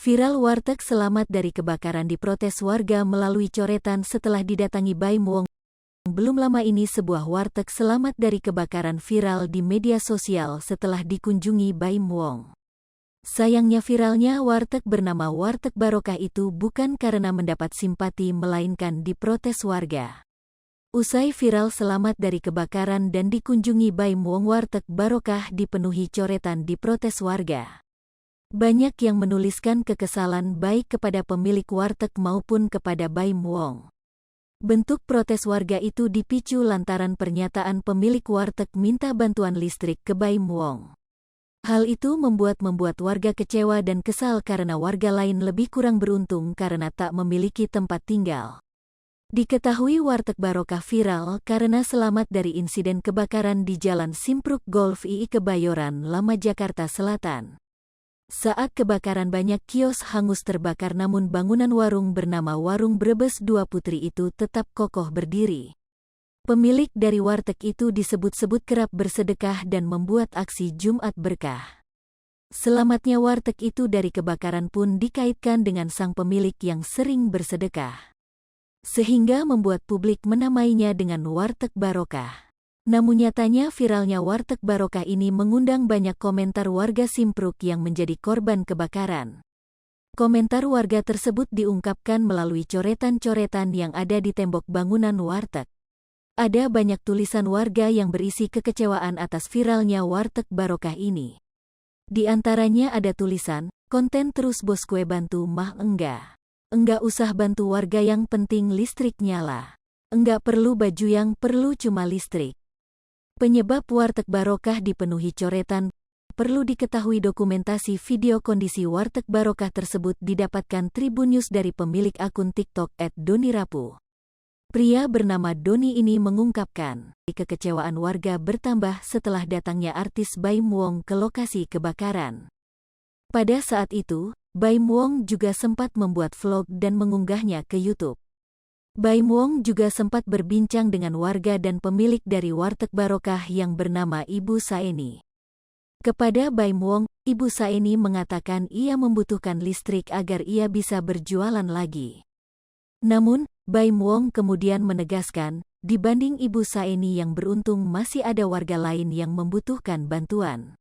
Viral warteg selamat dari kebakaran diprotes warga melalui coretan setelah didatangi Baim Wong. Belum lama ini sebuah warteg selamat dari kebakaran viral di media sosial setelah dikunjungi Baim Wong. Sayangnya viralnya warteg bernama Warteg Barokah itu bukan karena mendapat simpati melainkan diprotes warga. Usai viral selamat dari kebakaran dan dikunjungi Baim Wong, Warteg Barokah dipenuhi coretan diprotes warga. Banyak yang menuliskan kekesalan baik kepada pemilik warteg maupun kepada Baim Wong. Bentuk protes warga itu dipicu lantaran pernyataan pemilik warteg minta bantuan listrik ke Baim Wong. Hal itu membuat warga kecewa dan kesal karena warga lain lebih kurang beruntung karena tak memiliki tempat tinggal. Diketahui Warteg Barokah viral karena selamat dari insiden kebakaran di Jalan Simpruk Golf II Kebayoran Lama, Jakarta Selatan. Saat kebakaran banyak kios hangus terbakar namun bangunan warung bernama Warung Brebes Dua Putri itu tetap kokoh berdiri. Pemilik dari warteg itu disebut-sebut kerap bersedekah dan membuat aksi Jumat Berkah. Selamatnya warteg itu dari kebakaran pun dikaitkan dengan sang pemilik yang sering bersedekah, sehingga membuat publik menamainya dengan Warteg Barokah. Namun nyatanya viralnya Warteg Barokah ini mengundang banyak komentar warga Simpruk yang menjadi korban kebakaran. Komentar warga tersebut diungkapkan melalui coretan-coretan yang ada di tembok bangunan warteg. Ada banyak tulisan warga yang berisi kekecewaan atas viralnya Warteg Barokah ini. Di antaranya ada tulisan, "Konten terus bos, kue bantu mah enggak. Enggak usah bantu warga, yang penting listrik nyala. Enggak perlu baju, yang perlu cuma listrik." Penyebab Warteg Barokah dipenuhi coretan, perlu diketahui dokumentasi video kondisi Warteg Barokah tersebut didapatkan Tribun News dari pemilik akun TikTok @donirapu. Pria bernama Doni ini mengungkapkan, kekecewaan warga bertambah setelah datangnya artis Baim Wong ke lokasi kebakaran. Pada saat itu, Baim Wong juga sempat membuat vlog dan mengunggahnya ke YouTube. Baim Wong juga sempat berbincang dengan warga dan pemilik dari Warteg Barokah yang bernama Ibu Saeni. Kepada Baim Wong, Ibu Saeni mengatakan ia membutuhkan listrik agar ia bisa berjualan lagi. Namun, Baim Wong kemudian menegaskan, dibanding Ibu Saeni yang beruntung masih ada warga lain yang membutuhkan bantuan.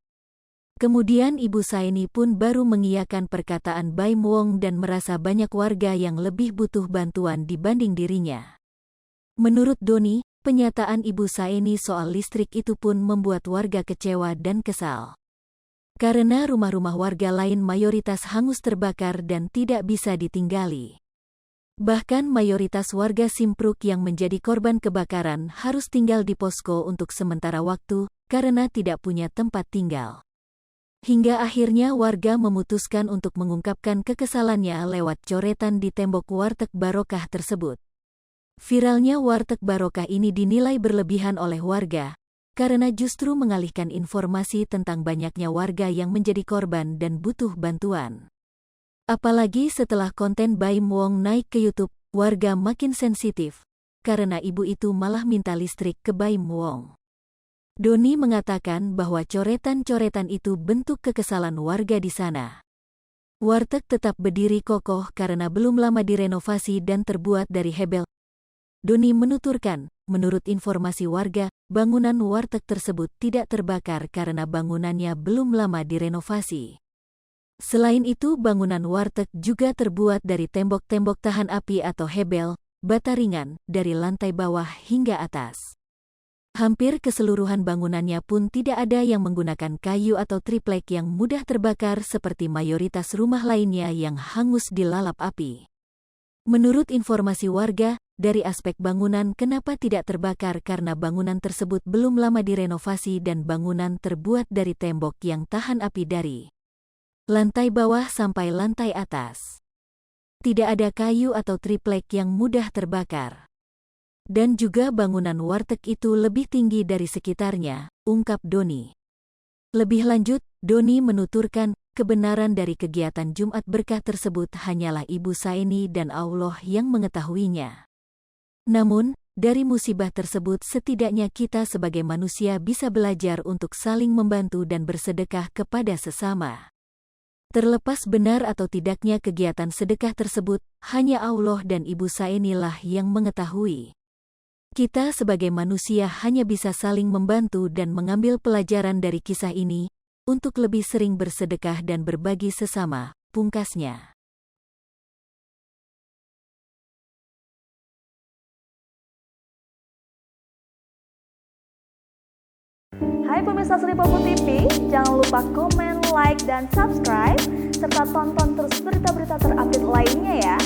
Kemudian Ibu Saeni pun baru mengiyakan perkataan Baim Wong dan merasa banyak warga yang lebih butuh bantuan dibanding dirinya. Menurut Doni, pernyataan Ibu Saeni soal listrik itu pun membuat warga kecewa dan kesal. Karena rumah-rumah warga lain mayoritas hangus terbakar dan tidak bisa ditinggali. Bahkan mayoritas warga Simpruk yang menjadi korban kebakaran harus tinggal di posko untuk sementara waktu karena tidak punya tempat tinggal. Hingga akhirnya warga memutuskan untuk mengungkapkan kekesalannya lewat coretan di tembok Warteg Barokah tersebut. Viralnya Warteg Barokah ini dinilai berlebihan oleh warga, karena justru mengalihkan informasi tentang banyaknya warga yang menjadi korban dan butuh bantuan. Apalagi setelah konten Baim Wong naik ke YouTube, warga makin sensitif, karena ibu itu malah minta listrik ke Baim Wong. Doni mengatakan bahwa coretan-coretan itu bentuk kekesalan warga di sana. Warteg tetap berdiri kokoh karena belum lama direnovasi dan terbuat dari hebel. Doni menuturkan, menurut informasi warga, bangunan warteg tersebut tidak terbakar karena bangunannya belum lama direnovasi. Selain itu, bangunan warteg juga terbuat dari tembok-tembok tahan api atau hebel, bata ringan, dari lantai bawah hingga atas. Hampir keseluruhan bangunannya pun tidak ada yang menggunakan kayu atau triplek yang mudah terbakar seperti mayoritas rumah lainnya yang hangus dilalap api. Menurut informasi warga, dari aspek bangunan kenapa tidak terbakar karena bangunan tersebut belum lama direnovasi dan bangunan terbuat dari tembok yang tahan api dari lantai bawah sampai lantai atas. Tidak ada kayu atau triplek yang mudah terbakar. Dan juga bangunan warteg itu lebih tinggi dari sekitarnya, ungkap Doni. Lebih lanjut, Doni menuturkan, kebenaran dari kegiatan Jumat Berkah tersebut hanyalah Ibu Saeni dan Allah yang mengetahuinya. Namun, dari musibah tersebut setidaknya kita sebagai manusia bisa belajar untuk saling membantu dan bersedekah kepada sesama. Terlepas benar atau tidaknya kegiatan sedekah tersebut, hanya Allah dan Ibu Saenilah yang mengetahui. Kita sebagai manusia hanya bisa saling membantu dan mengambil pelajaran dari kisah ini, untuk lebih sering bersedekah dan berbagi sesama, pungkasnya. Hai pemirsa Sri Popo TV, jangan lupa komen, like, dan subscribe, serta tonton terus berita-berita terupdate lainnya ya.